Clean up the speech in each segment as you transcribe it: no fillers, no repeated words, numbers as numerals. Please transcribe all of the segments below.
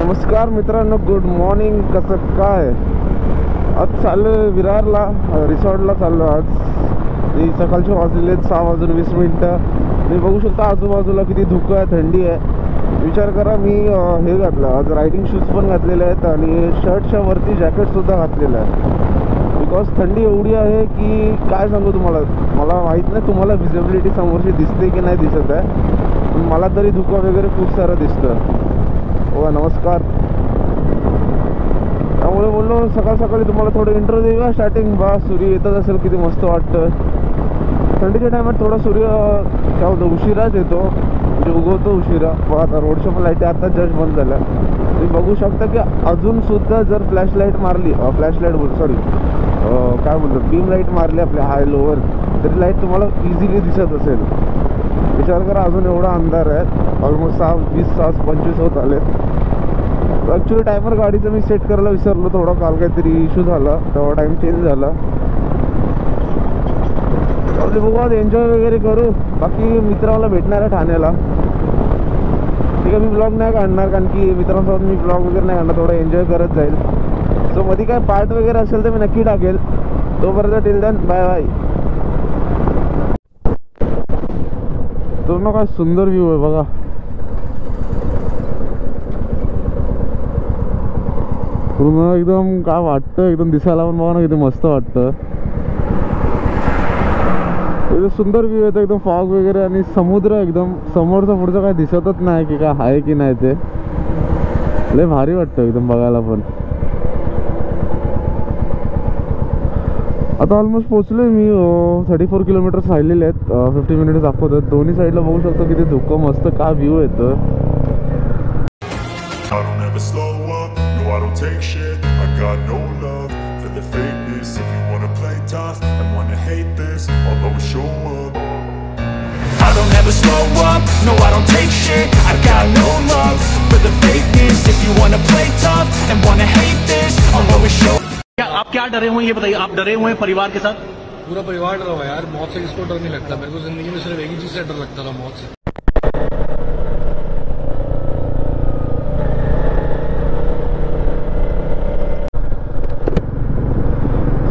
नमस्कार मित्रांनो, good morning. कसं काय? आज चाललो विरारला, रिसॉर्टला चाललो. आज सकाळचे वाजलेले 6:20. मी बघू शकता आजूबाजूला किती धुकं आहे, थंडी आहे. विचार करा, मी हे घातलं आज, रायडिंग शूज पण घातलेले आहेत आणि शर्टच्या वरती जॅकेटसुद्धा घातलेलं आहे. बिकॉज थंडी एवढी आहे की काय सांगू तुम्हाला. मला माहीत नाही तुम्हाला व्हिजिबिलिटी समोरची दिसते की नाही दिसत आहे, पण मला तरी धुकं वगैरे खूप सारं दिसतं. हो, नमस्कार. त्यामुळे बोललो सकाळ सकाळी तुम्हाला थोडं इंट्रो देऊया. स्टार्टिंग बा सूर्य येतच असेल, किती मस्त वाटतं. थंडीच्या टायमात थोडा सूर्य काय होतं, उशिराच येतो, म्हणजे उगवतो उशिरा. बघा आता रोडच्या पण लाईटी आता जस्ट बंद झाल्या. तुम्ही बघू शकता की अजूनसुद्धा जर फ्लॅशलाईट मारली, काय बोलतो, बीम लाईट मारली आपल्या हाय लोवर, तरी लाईट तुम्हाला इझिली दिसत असेल. विचार करा, अजून एवढा अंधार आहे. ऑलमोस्ट 6:20 होत आले. ॲक्च्युली टायमर गाडीचं मी सेट करायला विसरलो थोडा, काल काहीतरी इश्यू झाला, तेव्हा टाईम चेंज झाला. आपले बघू आज एन्जॉय वगैरे करू. बाकी मित्राला भेटणार आहे ठाण्याला. ठीक आहे, मी ब्लॉग नाही काढणार, कारण की मित्रांसोबत मी ब्लॉग वगैरे नाही काढणार, थोडं एन्जॉय करत जाईल. सो मध्ये काय पार्ट वगैरे असेल तर मी नक्की टाकेल. तोपर्यंत टिल देन बाय बाय. पूर्ण काय सुंदर व्ह्यू आहे बघा. पूर्ण एकदम काय वाटतं, एकदम दिसायला पण बघा ना किती मस्त वाटतं. एकदम सुंदर व्ह्यू येतो, एकदम फॉग वगैरे आणि समुद्र एकदम समोरचं पुढचं काय दिसतच नाही की काय आहे की नाही. ते लय भारी वाटतं एकदम बघायला पण. आता ऑलमोस्ट पोचलोय मी. 34 किलोमीटर्स राहिलेले आहेत. 50 मिनिट्स दाखवतात. दोन्ही साईडला बघू शकतो किती धुकं मस्त काय व्ह्यू येतं. I don't take shit, I got no love for the fakeness. If you wanna play tough and wanna hate this, I'll always show up. I don't ever slow up, no I don't take shit. I got no love for the fakeness. If you wanna play tough and wanna hate this, I'll always show up. क्या आप क्या डरे हुए हैं ये बताइए? आप डरे हुए हैं परिवार के साथ? पूरा परिवार डरा हुआ है यार। मौत से किसको डर नहीं लगता? मेरे को जिंदगी में सिर्फ एक ही चीज से डर लगता था, मौत से।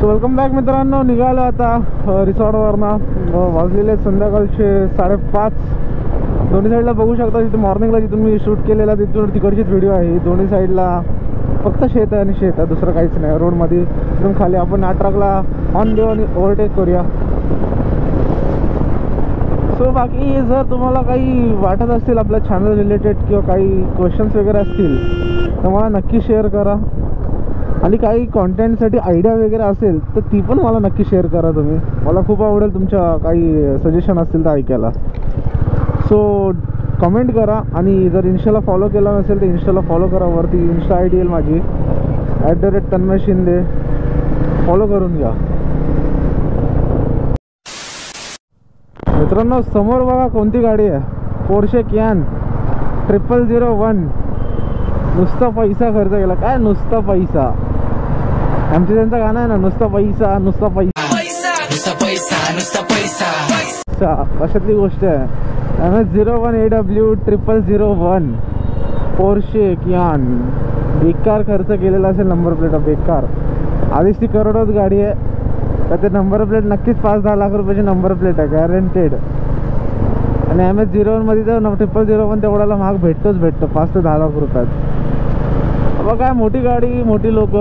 वेलकम बॅक मित्रांनो. निघालो आता रिसॉर्टवरनं. वाजलेले संध्याकाळचे 5:30. दोन्ही साईडला बघू शकता, तिथे मॉर्निंगला जिथून मी शूट केलेला तिथून तिकडचीच व्हिडिओ आहे. दोन्ही साईडला फक्त शेत आहे आणि शेत आहे, दुसरं काहीच नाही. रोडमध्ये एकदम खाली. आपण ट्रकला ऑन देऊ आणि ओव्हरटेक करूया. सो बाकी जर तुम्हाला काही वाटत असतील आपल्या चॅनल रिलेटेड किंवा काही क्वेश्चन्स वगैरे असतील तर मला नक्की शेअर करा. आणि काही कॉन्टेंटसाठी आयडिया वगैरे असेल तर ती पण मला नक्की शेअर करा तुम्ही. मला खूप आवडेल तुमच्या काही सजेशन असतील तर ऐकायला. सो कमेंट करा. आणि जर इन्स्टाला फॉलो केला नसेल तर इन्स्टाला फॉलो करा. वरती इन्स्टा आय डी येईल माझी, @तन्मय शिंदे. फॉलो करून घ्या मित्रांनो. समोर बघा कोणती गाडी आहे, पोर्शे कॅन 0001. नुसता पैसा खर्च केला. काय नुसता पैसा? आमचं त्यांचं गाणं आहे ना, नुसता पैसा नुसता पैसा कशातली गोष्ट आहे. MS01AW 0001 पोर्शे कियान. बेकार खर्च केलेला असेल नंबर प्लेट, बेकार. आधीच ती करोडोत गाडी आहे, तर ते नंबर प्लेट नक्कीच 5-10 लाख रुपयाची नंबर प्लेट आहे, गॅरंटेड. आणि MS01 मध्ये तर 0001 तेवढ्याला महाग भेटतो 5 ते 10 लाख रुपयात. बघा काय मोठी गाडी, मोठी लोक.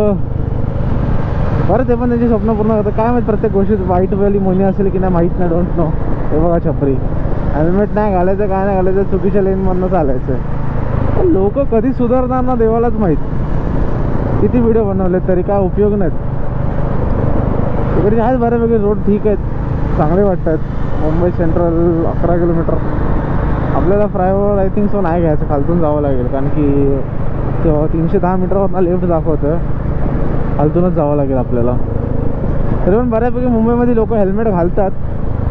बरं ते पण त्यांची स्वप्न पूर्ण करतात. काय माहिती प्रत्येक गोष्टीत वाईटवाली मोनी असेल की नाही माहीत नाही, डोंट नो. हे बघा छपरी, हेल्मेट नाही घालायचं, काय नाही घालायचं, चुकीच्या लेनमधनं चालायचं. लोक कधी सुधारणार ना देवालाच माहीत. किती व्हिडिओ बनवले तरी काय उपयोग नाहीत. तिकडे आहेत बऱ्यापैकी रोड, ठीक आहेत, चांगले वाटत आहेत. Mumbai central 11 kilometre. आपल्याला फ्लायओव्हर आय थिंक सो नाही घ्यायचं, खालतून जावं लागेल, कारण की 310 मीटरवरनं लेफ्ट दाखवतं, खालतूनच जावं लागेल आपल्याला. तरी पण बऱ्यापैकी मुंबईमध्ये लोक हेल्मेट घालतात.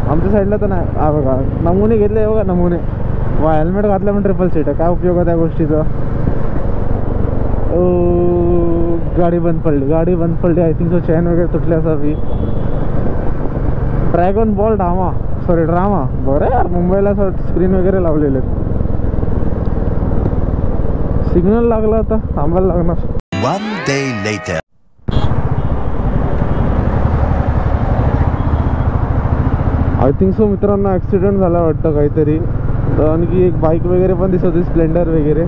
आमच्या साईडला तर नाही. हा बघा नमुने घेतले बघा, नमुने. वा, हेल्मेट घातलं पण 3 सीट आहे. काय उपयोग आहे त्या गोष्टीचा? गाडी बंद पडली. आय थिंक सो चेन वगैरे तुटली असावी. Dragon ball drama. बरं यार, मुंबईला स्क्रीन वगैरे लावलेले आहेत. सिग्नल लागला आता थांबायला लागणार. One day later. I think so मित्रांनो ॲक्सिडेंट झाला वाटतं काहीतरी. आणखी एक बाईक वगैरे पण दिसत होती, स्प्लेंडर वगैरे.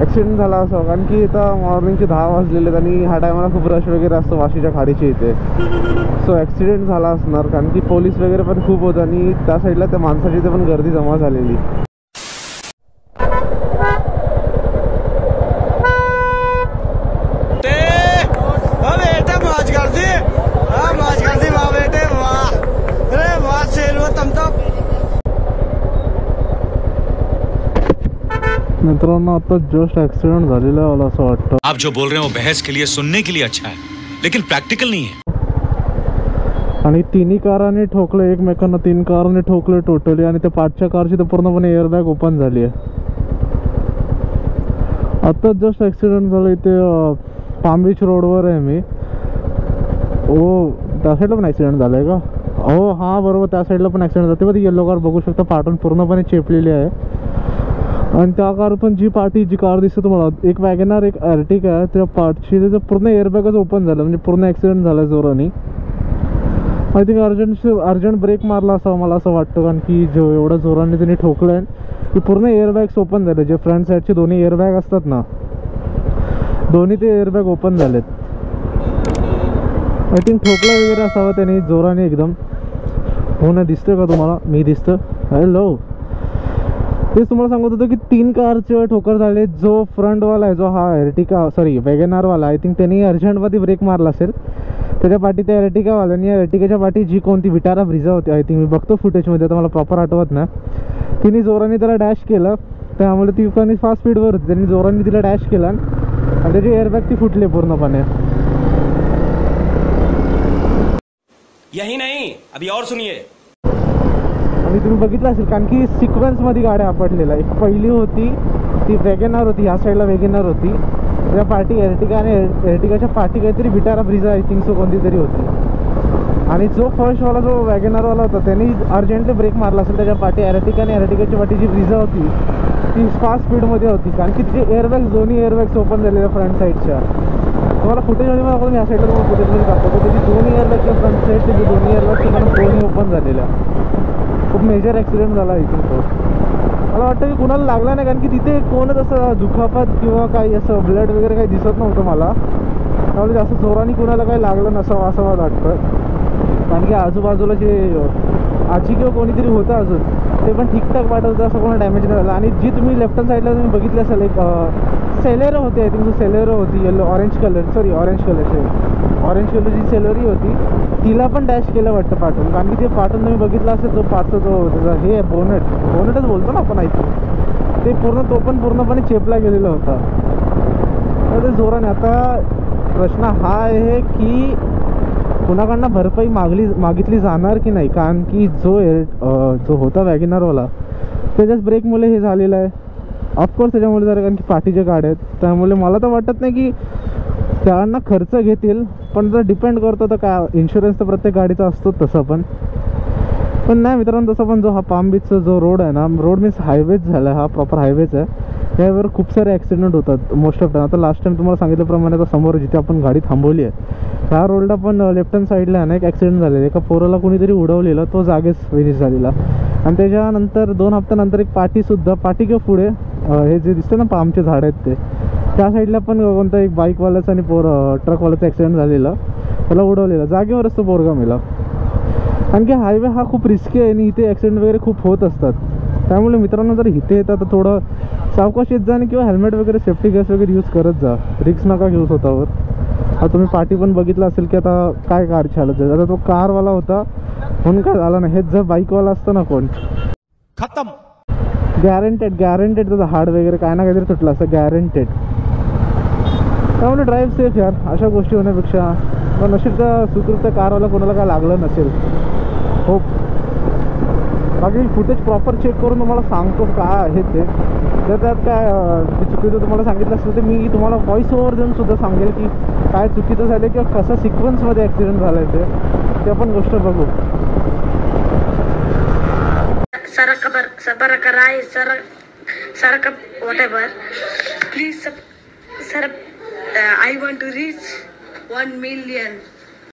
ॲक्सिडेंट झाला असं कारण की आता मॉर्निंगचे 10 वाजलेले आहेत आणि ह्या टायमाला खूप रश वगैरे असतो वाशीच्या खाडीच्या इथे. सो ॲक्सिडेंट झाला असणार कारण की पोलीस वगैरे पण खूप होतं आणि त्या साईडला त्या माणसाची इथे पण गर्दी जमा झालेली. मित्रांनो आता जस्ट ॲक्सिडेंट झालेला आहे मला असं वाटतं. आप जो बोल रहे हो बहस के लिए सुनने के लिए अच्छा है लेकिन प्रैक्टिकल नहीं है. आणि तिन्ही कारांनी ठोकले एकमेकांना, 3 कारने ठोकले टोटली आणि त्या पाठच्या कारची तर पूर्णपणे एअरबॅग ओपन झाली आहे. आता जस्ट ॲक्सिडेंट झालं इथे पाम बीच रोडवर आहे मी. ओ त्या साईडला पण ॲक्सिडेंट झालं आहे का? हो हां बरोबर, त्या साईडला पण ॲक्सिडेंट झालं. तेव्हा ती येलो कार बघू शकता पाठून पूर्णपणे चेपलेली आहे. आणि त्या कार पण जी कार दिसते तुम्हाला, एक वॅगनार एक अर्टिगा आहे, त्या पार्टची त्याचं पूर्ण एअरबॅगच ओपन झालं, म्हणजे पूर्ण ॲक्सिडेंट झाला जोराने. आय थिंक अर्जंट ब्रेक मारला असं मला असं वाटतं कारण की जो एवढं जोराने त्यांनी ठोकलं आहे की पूर्ण एअरबॅग्स ओपन झाले. जे फ्रंट साईडचे दोन्ही एअरबॅग असतात ना, दोन्ही ते एअरबॅग ओपन झालेत. आय थिंक ठोकला वगैरे असावं त्याने जोराने एकदम. हो ना, दिसतं का तुम्हाला? मी दिसतं? हॅलो, तेच तुम्हाला सांगत होतं की 3 कारचे ठोकर झाले. जो फ्रंटवाला आहे, जो हा वॅगनारवाला, आय थिंक त्यांनी अर्जंटमध्ये ब्रेक मारला असेल. त्याच्या पाठी त्या अर्टिगावाल्यानी, या अर्टिगाच्या पाठी जी कोणती विटारा ब्रिझा होती आय थिंक, मी बघतो फुटेजमध्ये, आता मला प्रॉपर आठवत ना, तिने जोराने त्याला डॅश केलं. त्यामुळे ती कमी फास्ट स्पीडवर होती, त्यांनी जोराने तिला डॅश केला आणि त्याची एअरबॅग ती फुटली पूर्णपणे. यही नहीं अभी और सुनिए. आणि तुम्ही बघितलं असेल कारण की सिक्वेन्समध्ये गाड्या आपटलेल्या. एक पहिली होती ती वॅगनार होती, ह्या साईडला वॅगनार होती, त्या पार्टी एर्टिगा आणि एर्टिगाच्या पार्टी काहीतरी Vitara Brezza I think so कोणती तरी होती. आणि जो फर्स्टवाला जो वॅगनारवाला होता त्यांनी अर्जंटली ब्रेक मारला असेल. त्याच्या पाठी एर्टिगा आणि एर्टिगाची पाठी जी ब्रिझा होती ती फास्ट स्पीडमध्ये होती कारण की तिचे एअरबॅग्स, दोन्ही एअरबॅग्स ओपन झालेल्या फ्रंट साईडच्या. तुम्हाला फुटेजमध्ये मला आपण ह्या साईडला तुम्हाला फुटेजमध्ये दाखवतो त्याची दोन्ही एअरबॅगच्या फ्रंट साईडचे जे दोन्ही एअरबॅग्स दोन्ही ओपन झालेल्या. खूप मेजर ॲक्सिडेंट झाला इथे तो. मला वाटतं की कुणाला लागला नाही कारण की तिथे कोणच असं दुखापत किंवा काही असं ब्लड वगैरे काही दिसत नव्हतं मला. त्यामुळे जास्त जोराने कुणाला काही लागलं नसावं असं मला वाटतं कारण की आजूबाजूला जे आजी किंवा कोणीतरी होतं अजून ते पण ठीकठाक वाटत होतं, असं कोणा डॅमेज नाही झालं. आणि जी तुम्ही लेफ्ट हँड साईडला तुम्ही बघितली असेल एक सेलेरो होती, आय थिंक सेलेरो होती, ऑरेंज कलरची जी सेलेरी होती तिला पण डॅश केलं वाटतं पाठवून. कारण की ते पाठवून तुम्ही बघितलं असेल जो पाठचा जो त्याचा हे बोनटच बोलतो ना आपण ऐकतो, ते तो पण पूर्णपणे चेपला गेलेला होता. तर ते जोराने. आता प्रश्न हा आहे की कुणाकडनं भरपाई मागितली जाणार की नाही, कारण की जो होता वॅगनारवाला त्याच्याच ब्रेकमुळे हे झालेलं आहे. ऑफकोर्स त्याच्यामुळे झालं कारण की पाठीच्या गाड्या आहेत, त्यामुळे मला तर वाटत नाही की त्यांना खर्च घेतील. पण जर डिपेंड करतो तर काय, इन्शुरन्स तर प्रत्येक गाडीचा असतो तसं पण नाही मित्रांनो. तसं पण जो हा पाम बीचचा जो रोड आहे ना, रोड मीन्स हायवेच झाला आहे, हा प्रॉपर हायवेच आहे. यावर खूप सारे ॲक्सिडेंट होतात मोस्ट ऑफ टाईम. आता लास्ट टाइम तुम्हाला सांगितल्याप्रमाणे आता समोर जिथे आपण गाडी थांबवली आहे ह्या रोडला पण लेफ्ट हँड साईडला आहे ना एक ॲक्सिडेंट झालेला. एका पोराला कोणीतरी उडवलेलं, तो जागेच फिनिश झालेला. आणि त्याच्यानंतर 2 हफ्त्यानंतर एक पाठी किंवा पुढे हे जे दिसतं ना पामचे झाड आहेत ते, त्या साईडला पण कोणता एक बाईकवाल्याचा आणि ट्रकवाल्याचा ॲक्सिडेंट झालेला, त्याला उडवलेला, जागेवरच तो पोरगा मेला. कारण की हायवे हा खूप रिस्की आहे आणि इथे ॲक्सिडेंट वगैरे खूप होत असतात. त्यामुळे मित्रांनो जर इथे येतात तर थोडं सावकाश येत जा आणि किंवा हेल्मेट वगैरे सेफ्टी गॅस वगैरे यूज करत जा, रिक्स नका घेऊ स्वतःवर. आता तुम्ही पाठी पण बघितलं असेल की आता काय कारची हालत आहे. आता तो कारवाला होता म्हणून काय झाला नाही, हेच जर बाईकवाला असतं ना कोण, खत्म, गॅरंटेड त्याचं हाड वगैरे काय ना काहीतरी तुटलं असं गॅरंटेड. त्यामुळे ड्राईव्ह सेफ यार अशा गोष्टी होण्यापेक्षा. पण नशीबचा सुखरूप कारवाला कोणाला काय लागलं नसेल, होप. बाकी फुटेज प्रॉपर चेक करून तुम्हाला सांगतो काय आहे ते. जर त्यात काय चुकीचं तुम्हाला सांगितलं असेल तर मी तुम्हाला व्हॉइस ओव्हर देऊन सुद्धा सांगेल की काय चुकीचं झालं किंवा कसा सिक्वेन्समध्ये ॲक्सिडेंट झाला आहे ते पण गोष्ट बघू. Sir whatever Please, sir, I want to reach 1 million.